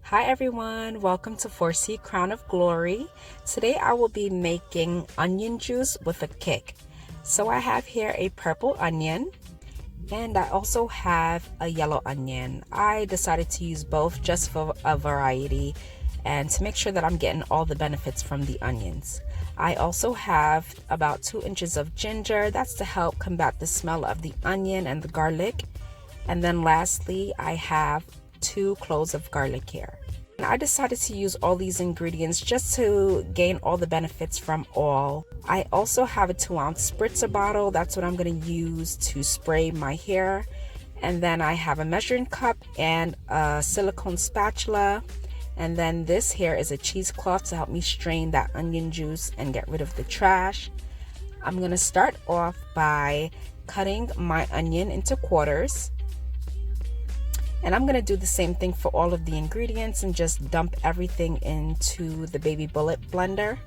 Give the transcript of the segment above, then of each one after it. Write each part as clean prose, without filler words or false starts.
Hi everyone, welcome to 4C Crown of Glory. Today I will be making onion juice with a kick. So I have here a purple onion and I also have a yellow onion. I decided to use both just for a variety and to make sure that I'm getting all the benefits from the onions. I also have about 2 inches of ginger. That's to help combat the smell of the onion and the garlic. And then lastly, I have 2 cloves of garlic here. And I decided to use all these ingredients just to gain all the benefits from all. I also have a 2-ounce spritzer bottle. That's what I'm going to use to spray my hair. And then I have a measuring cup and a silicone spatula. And then this here is a cheesecloth to help me strain that onion juice and get rid of the trash. I'm going to start off by cutting my onion into quarters. And I'm going to do the same thing for all of the ingredients and just dump everything into the baby bullet blender.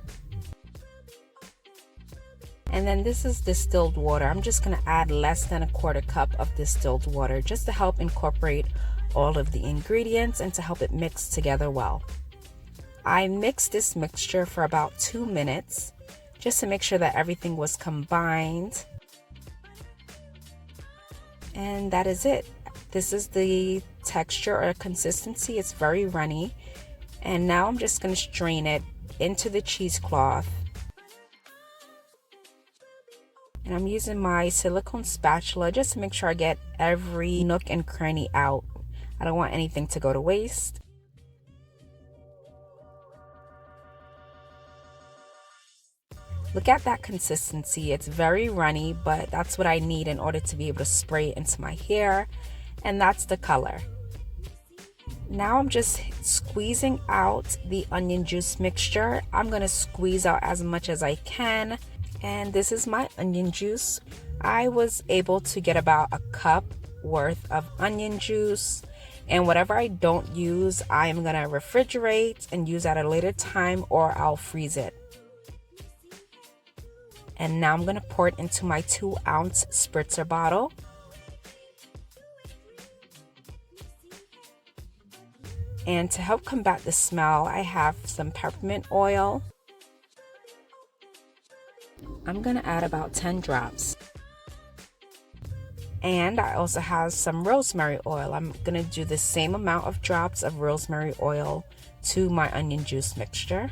And then this is distilled water. I'm just going to add less than 1/4 cup of distilled water just to help incorporate all of the ingredients and to help it mix together well. I mixed this mixture for about 2 minutes just to make sure that everything was combined. And that is it. This is the texture or consistency. It's very runny. And now I'm just going to strain it into the cheesecloth. And I'm using my silicone spatula just to make sure I get every nook and cranny out. I don't want anything to go to waste. Look at that consistency. It's very runny, but that's what I need in order to be able to spray it into my hair. And that's the color. Now I'm just squeezing out the onion juice mixture. I'm going to squeeze out as much as I can. And this is my onion juice. I was able to get about a cup worth of onion juice. And whatever I don't use, I'm going to refrigerate and use at a later time, or I'll freeze it. And now I'm going to pour it into my 2-ounce spritzer bottle. And to help combat the smell, I have some peppermint oil. I'm going to add about 10 drops. And I also have some rosemary oil. I'm going to do the same amount of drops of rosemary oil to my onion juice mixture.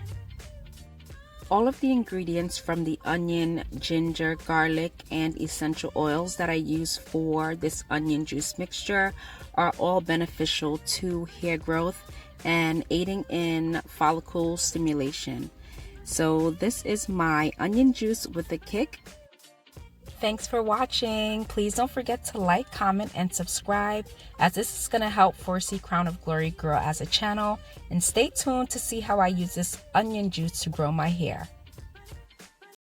All of the ingredients from the onion, ginger, garlic, and essential oils that I use for this onion juice mixture are all beneficial to hair growth and aiding in follicle stimulation. So this is my onion juice with a kick. Thanks for watching. Please don't forget to like, comment, and subscribe, as this is going to help 4C Crown of Glory grow as a channel. And stay tuned to see how I use this onion juice to grow my hair.